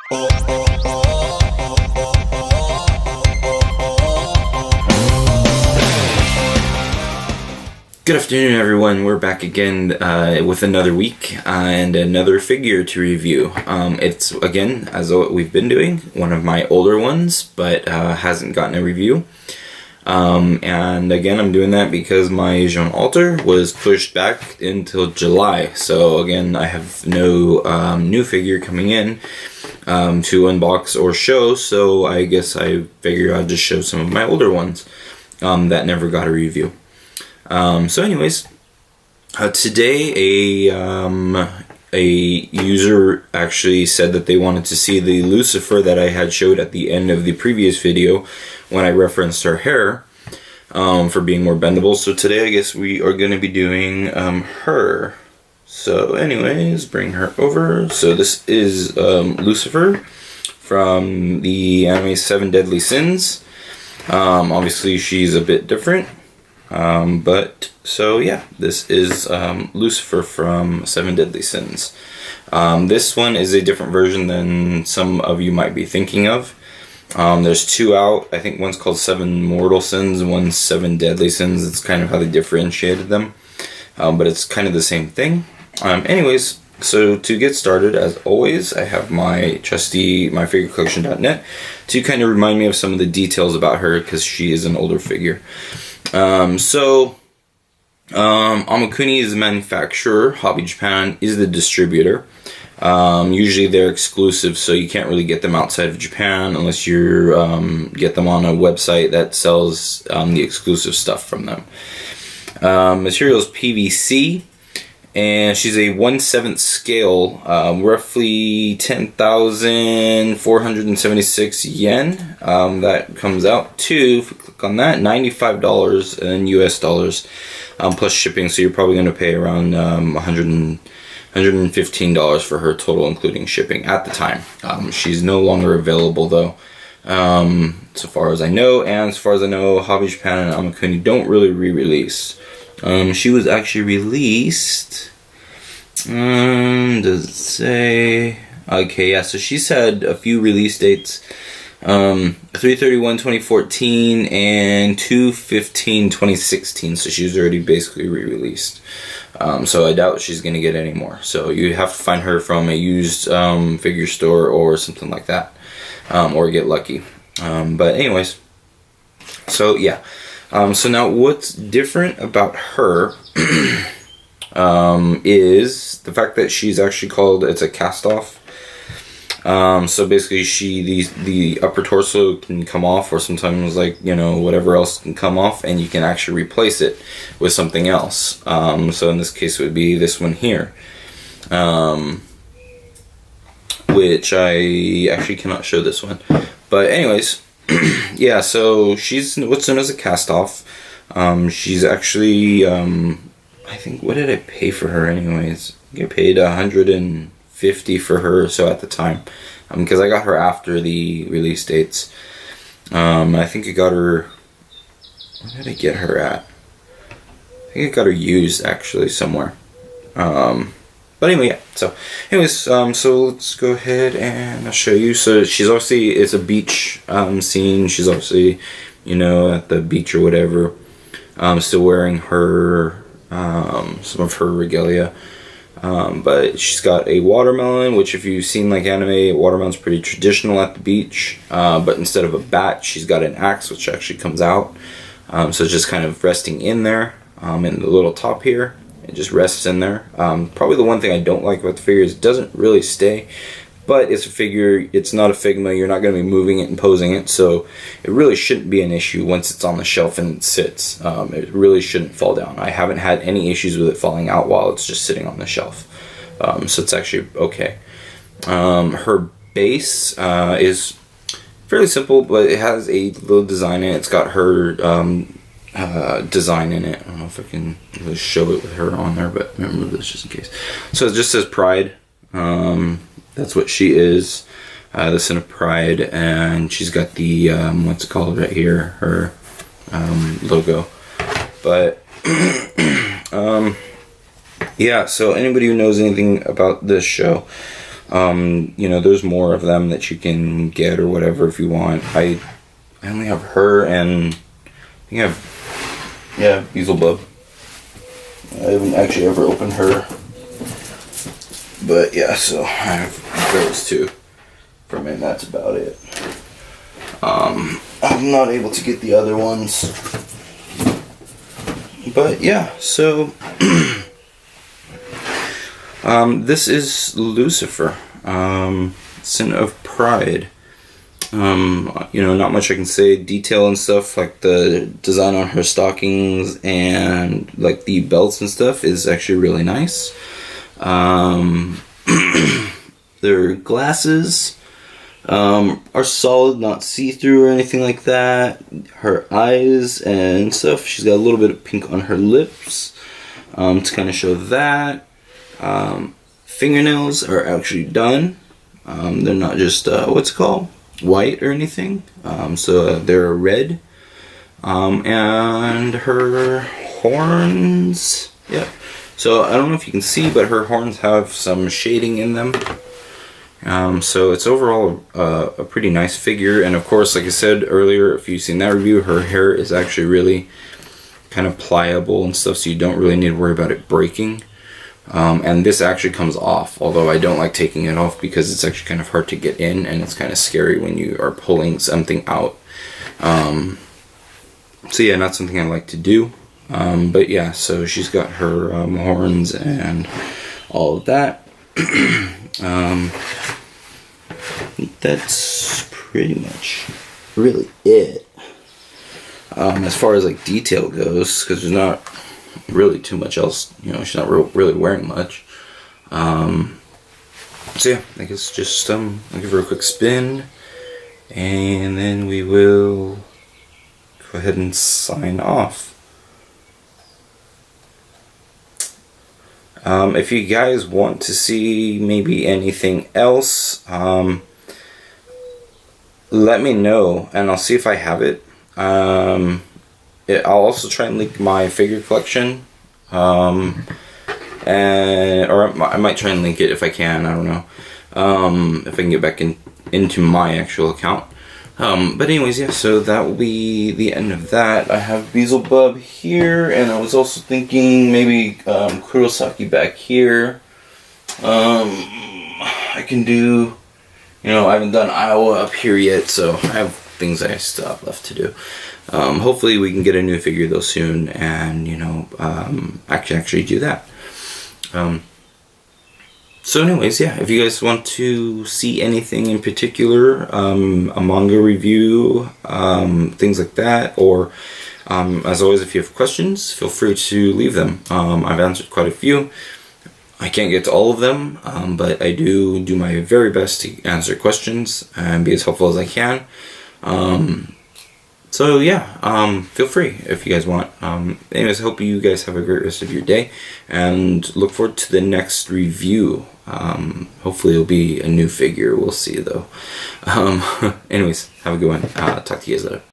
Good afternoon, everyone. We're back again with another week and another figure to review. It's, again, as we've been doing, one of my older ones, but hasn't gotten a review. And again, I'm doing that because my Jean Alter was pushed back until July. So again, I have no new figure coming in to unbox or show. So I guess I figured I'd just show some of my older ones that never got a review. So anyways, today a user actually said that they wanted to see the Lucifer that I had showed at the end of the previous video when I referenced her hair for being more bendable. So today I guess we are going to be doing her. So anyways, bring her over. So this is Lucifer from the anime 7 Deadly Sins. Obviously she's a bit different. But so yeah, this is Lucifer from 7 Deadly Sins. This one is a different version than some of you might be thinking of. There's two out. I think one's called 7 Mortal Sins, one's 7 Deadly Sins. It's kind of how they differentiated them, but it's kind of the same thing. Anyways, so to get started, as always, I have my trusty myfigurecollection.net to kind of remind me of some of the details about her because she is an older figure. Amakuni is the manufacturer, Hobby Japan is the distributor. Usually they're exclusive, so you can't really get them outside of Japan unless you get them on a website that sells the exclusive stuff from them. Material is PVC, and she's a 1/7 scale, roughly 10,476 yen. That comes out to, if we click on that, $95 in US dollars, plus shipping. So you're probably going to pay around $115 for her total, including shipping at the time. She's no longer available though, so far as I know. And as far as I know, Hobby Japan and Amakuni don't really re-release. She was actually released, does it say? Okay, yeah, so she's had a few release dates, 3/31/2014 and 2/15/2016, so she's already basically re-released. So I doubt she's going to get any more. So you have to find her from a used figure store or something like that, or get lucky. But anyways, so yeah. So now what's different about her is the fact that she's actually called, it's a cast off. So basically the upper torso can come off, or sometimes whatever else can come off, and you can actually replace it with something else. So in this case it would be this one here, which I actually cannot show this one. But anyways, yeah, so she's what's known as a cast off. She's actually, I think, what did I pay for her anyways? I think I paid $150 for her, so at the time, because I got her after the release dates. I think I got her, where did I get her at? I think I got her used actually somewhere. But anyway, yeah. So anyways, so let's go ahead and I'll show you. So she's obviously, it's a beach scene. She's obviously, at the beach or whatever, still wearing her some of her regalia. But she's got a watermelon, which if you've seen anime, watermelon's pretty traditional at the beach. But instead of a bat, she's got an axe, which actually comes out. So it's just kind of resting in there, in the little top here. It just rests in there. Probably the one thing I don't like about the figure is it doesn't really stay. But it's a figure, it's not a Figma, you're not going to be moving it and posing it, so it really shouldn't be an issue once it's on the shelf and it sits. It really shouldn't fall down. I haven't had any issues with it falling out while it's just sitting on the shelf. So it's actually okay. Her base is fairly simple, but it has a little design in it. It's got her design in it. I don't know if I can really show it with her on there, but remember this just in case. So it just says Pride. That's what she is, the Sin of Pride, and she's got the, what's it called right here, her logo. But, yeah, so anybody who knows anything about this show, You know, there's more of them that you can get or whatever if you want. I only have her, and I think I have, yeah, Beelzebub. I haven't actually ever opened her. But yeah, so I have those two from it, that's about it. I'm not able to get the other ones. But yeah, so this is Lucifer, Sin of Pride. You know, not much I can say. Detail and stuff, like the design on her stockings and like the belts and stuff is actually really nice. Their glasses are solid, not see-through or anything like that. Her eyes and stuff, she's got a little bit of pink on her lips to kind of show that. Fingernails are actually done. They're not just what's it called, white or anything. So they're red. And her horns, yeah. So I don't know if you can see, but her horns have some shading in them. So it's overall a pretty nice figure. And of course, like I said earlier, if you've seen that review, her hair is actually really kind of pliable and stuff, so you don't really need to worry about it breaking. And this actually comes off, although I don't like taking it off because it's actually kind of hard to get in, and it's kind of scary when you are pulling something out. So yeah, not something I like to do. But yeah, so she's got her horns and all of that. That's pretty much really it. As far as like detail goes, because there's not really too much else, you know, she's not really wearing much. So yeah, I guess just I'll give her a quick spin, and then we will go ahead and sign off. If you guys want to see maybe anything else, let me know and I'll see if I have it. I'll also try and link my figure collection, or I might try and link it if I can. I don't know if I can get back into my actual account. But anyways, yeah, so that will be the end of that. I have Beelzebub here, and I was also thinking maybe Kurosaki back here. I can do, you know, I haven't done Iowa up here yet, so I have things I still have left to do. Hopefully we can get a new figure though soon, and, you know, I can actually do that. So anyways, yeah, if you guys want to see anything in particular, a manga review, things like that, or as always, if you have questions, feel free to leave them. I've answered quite a few. I can't get to all of them, but I do my very best to answer questions and be as helpful as I can. So yeah, feel free if you guys want. Anyways, hope you guys have a great rest of your day, and look forward to the next review. Hopefully it'll be a new figure. We'll see though. Anyways, have a good one. Talk to you guys later.